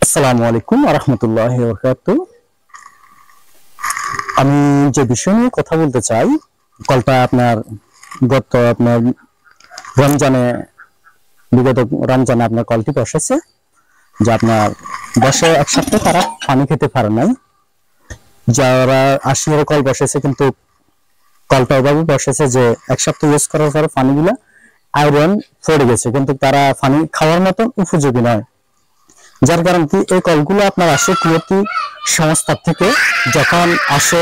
আসসালামু আলাইকুম ওয়া রাহমাতুল্লাহি ওয়া বারাকাতুহু। আমি যে বিষয় নিয়ে কথা বলতে চাই, কলটা আপনার রমজানে বিগত রমজানে আপনার কলটি বসেছে, যে আপনার বসে এক সপ্তাহ তারা পানি খেতে পারে নাই। যারা 80 কল বসেছে, কিন্তু কলটা ওভাবে বসেছে যে এক সপ্তাহ ইউজ করার পরে পানিগুলা আয়রন পড়ে গেছে, কিন্তু তারা পানি খাওয়ার মতন উপযোগী নয়। যার কারণ কি, এই কলগুলো আপনার আসে কুয়েতি সংস্থা থেকে। যখন আসে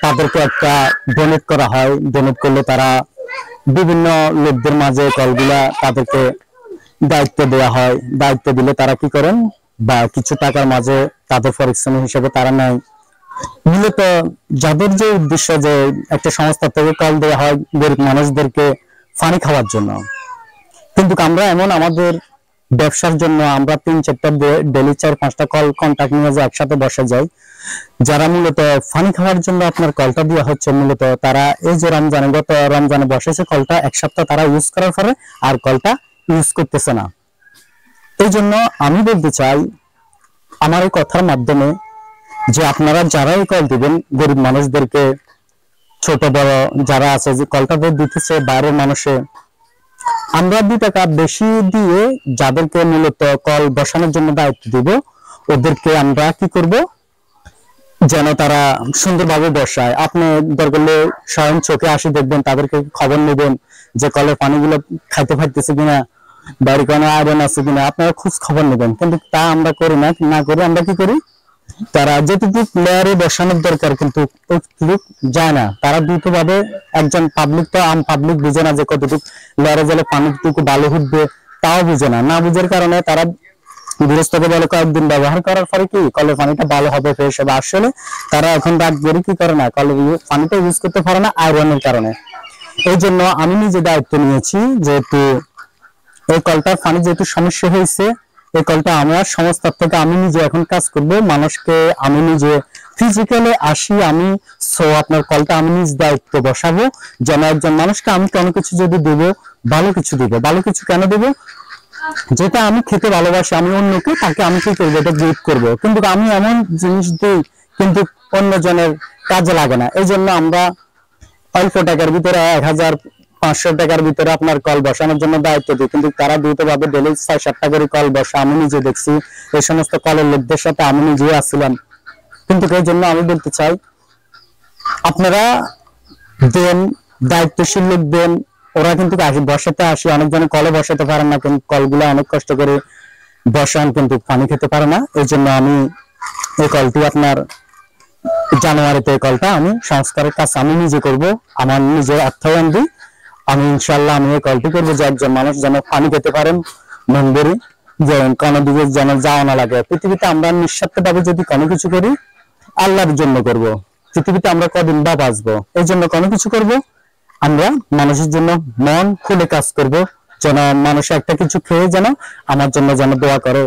তাদেরকে একটা ডোনেট করা হয়। ডোনেট করলে তারা বিভিন্ন লোকদের মাঝে কলগুলা তাদেরকে দায়িত্ব দেওয়া হয়। দায়িত্ব দিলে তারা কি করেন, বা কিছু টাকার মাঝে তাদের পরিশ্রম হিসেবে তারা নেয়। মূলত যাদের যে উদ্দেশ্য যে একটা সংস্থা থেকে কল দেওয়া হয় গরিব মানুষদেরকে পানি খাওয়ার জন্য, কিন্তু আমরা এমন আমাদের ব্যবসার জন্য আমরা 3-4টা ডেলি 4-5টা কল কন্টাক্ট নিয়ে যে একসাথে বসে যাই, যারা মূলত পানি খাওয়ার জন্য আপনার কলটা দেওয়া হচ্ছে। মূলত তারা এই যে গত রমজানে বসেছে, কলটা এক সপ্তাহ তারা ইউজ করার পরে আর কলটা ইউজ করতেছে না। এই জন্য আমি বলতে চাই আমার এই কথার মাধ্যমে, যে আপনারা যারা এই কল দিবেন গরিব মানুষদেরকে, ছোট বড় যারা আছে, যে কলটা দিতেছে বাইরের মানুষে, আমরা 2 টাকা বেশি দিয়ে যাদেরকে মূলত কল বসানোর জন্য দায়িত্ব দিব, ওদেরকে আমরা কি করব, যেন তারা সুন্দরভাবে বসায়। আপনি দরকার হলে স্বয়ং চোখে আসি দেখবেন, তাদেরকে খবর নেবেন যে কলের পানিগুলো খাইতে পারতেছে কিনা, বাড়ি কোনো আয়রন আছে কিনা, আপনারা খোঁজ খবর নেবেন। কিন্তু তা আমরা করি না। না করে আমরা কি করি, তারা যেটুকু লেয়ারে বসানোর দরকার কিন্তু ওইটুকু যায় না। তারা দ্রুতভাবে, একজন পাবলিক তো আম পাবলিক বুঝে না যে কতটুকু লেয়ারে গেলে পানিটুকু ভালো উঠবে, তাও বুঝে না। না বুঝার কারণে তারা গৃহস্থকে বলে কয়েকদিন ব্যবহার করার পরে কি কলের পানিটা ভালো হবে, ফ্রেশ হবে। আসলে তারা এখন রাত করে কি করে না, কলের পানিটা ইউজ করতে পারে না আয়রনের কারণে। এই জন্য আমি নিজে দায়িত্ব নিয়েছি, যেহেতু এই কলটার পানি যেহেতু সমস্যা হয়েছে, এই কলটা আমার সংস্থার থেকে আমি নিজে এখন কাজ করব। মানুষকে আমি নিজে ফিজিক্যালি আসি আমি, সো আপনার কলটা আমি নিজ দায়িত্ব বসাবো, যেন একজন মানুষকে আমি কোনো কিছু যদি দেব, ভালো কিছু দিব। ভালো কিছু কেন দেব, যেটা আমি খেতে ভালোবাসি, আমি অন্যকে তাকে আমি কি করবো, এটা গিফট করবো। কিন্তু আমি এমন জিনিস দিই কিন্তু অন্যজনের কাজে লাগে না। এই জন্য আমরা অল্প টাকার ভিতরে 1500 টাকার ভিতরে আপনার কল বসানোর জন্য দায়িত্ব দিই, কিন্তু তারা দ্রুতভাবে ডেলি 6-7টা করে কল বসা আমি নিজে দেখছি। এই সমস্ত কলের লোকদের সাথে আমি নিজেই আসছিলাম। কিন্তু এই জন্য আমি বলতে চাই, আপনারা দেন, দায়িত্বশীল লোক দেন। ওরা কিন্তু বসাতে আসি, অনেকজনে কলে বসাতে পারেন না, কিন্তু কলগুলো অনেক কষ্ট করে বসান কিন্তু পানি খেতে পারে না। এই জন্য আমি এই কলটি আপনার জানুয়ারিতে এই কলটা আমি সংস্কারের কাজ আমি নিজে করব, আমার নিজের অর্থায়ন দিই। আমি ইনশাল্লাহ আমি এই কলটি করবো যে একজন মানুষ যেন পানি খেতে পারেন মন ভরে, যে কোনো দিকে যেন যাওয়া না লাগে। পৃথিবীতে আমরা নিঃস্বার্থভাবে যদি কোনো কিছু করি, আল্লাহর জন্য করব। পৃথিবীতে আমরা কদিন বা বাঁচবো, এই জন্য কোনো কিছু করব আমরা মানুষের জন্য মন খুলে কাজ করব, যেন মানুষ একটা কিছু খেয়ে যেন আমার জন্য যেন দোয়া করে।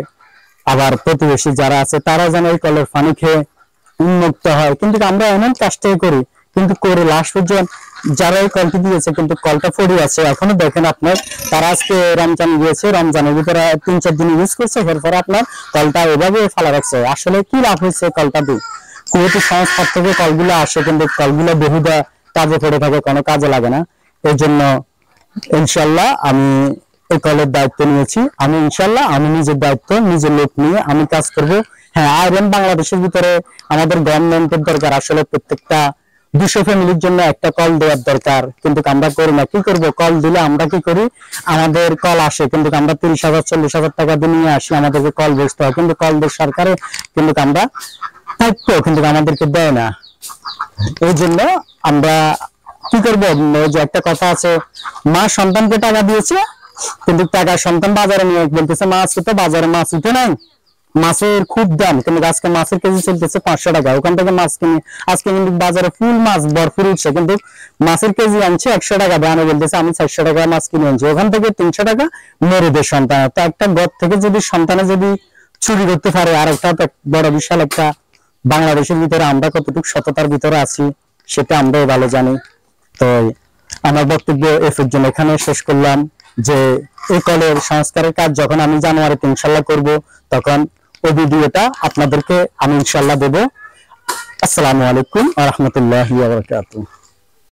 আবার প্রতিবেশী যারা আছে তারা যেন এই কলের পানি খেয়ে উন্মুক্ত হয়। কিন্তু আমরা এমন কাজটাই করি, কিন্তু করে লাস্ট পর্যন্ত যারা এই কলটি দিয়েছে কিন্তু কলটা পড়ে আছে এখনো। দেখেন আপনার, তারা আজকে রমজান গিয়েছে, রমজানের ভিতরে 3-4 দিন ইউজ করছে, এরপরে আপনার কলটা এভাবে ফেলা রাখছে। আসলে কি লাভ হয়েছে কলটা দিয়ে? কুয়েতি সংস্থার থেকে কলগুলো আসে, কিন্তু কলগুলো বেহুদা কাজে পড়ে থাকে, কোনো কাজে লাগে না। এই জন্য ইনশাল্লাহ আমি এই কলের দায়িত্ব নিয়েছি। আমি ইনশাল্লাহ আমি নিজের দায়িত্ব নিজের লোক নিয়ে আমি কাজ করব। হ্যাঁ, আয়রন বাংলাদেশের ভিতরে আমাদের গভর্নমেন্টের দরকার। আসলে প্রত্যেকটা 200 ফ্যামিলির জন্য একটা কল দেওয়ার দরকার, কিন্তু আমরা করি না। কি করব, কল দিলে আমরা কি করি, আমাদের কল আসে কিন্তু আমরা 30,000-40,000 টাকা দিয়ে নিয়ে আসি, আমাদেরকে কল বসতে হয়। কিন্তু কল দিয়ে সরকারে কিন্তু আমরা থাকতো, কিন্তু আমাদেরকে দেয় না। এই জন্য আমরা কি করবো, যে একটা কথা আছে, মা সন্তানকে টাকা দিয়েছে, কিন্তু টাকা সন্তান বাজারে নিয়ে বলতেছে মাছ তো বাজারে মাছ উঠে নাই, মাছের খুব দাম, কিন্তু আজকে মাছের কেজি চলতেছে 500 টাকা। ওখান থেকে মাছ কিনে আজকে কিন্তু বাজারে ফুল মাছ ভরপুর উঠছে, কিন্তু মাছের কেজি আনছে 100 টাকা দামে, বলতেছে আমি 400 টাকা মাছ কিনে আনছি। ওখান থেকে 300 টাকা মেরে দেয় সন্তান। তো একটা ঘর থেকে যদি সন্তানে যদি চুরি করতে পারে, আর একটা বড় বিশাল একটা, বাংলাদেশের ভিতরে আমরা কতটুকু সততার ভিতরে আছি সেটা আমরাও ভালো জানি। তো আমার বক্তব্য এর জন্য এখানে শেষ করলাম, যে এই কলের সংস্কারের কাজ যখন আমি জানুয়ারিতে ইনশাল্লাহ করব, তখন ওই ভিডিওটা আপনাদেরকে আমি ইনশাআল্লাহ দেব। আসসালামু আলাইকুম ওয়া রাহমাতুল্লাহি ওয়া বারাকাতুহু।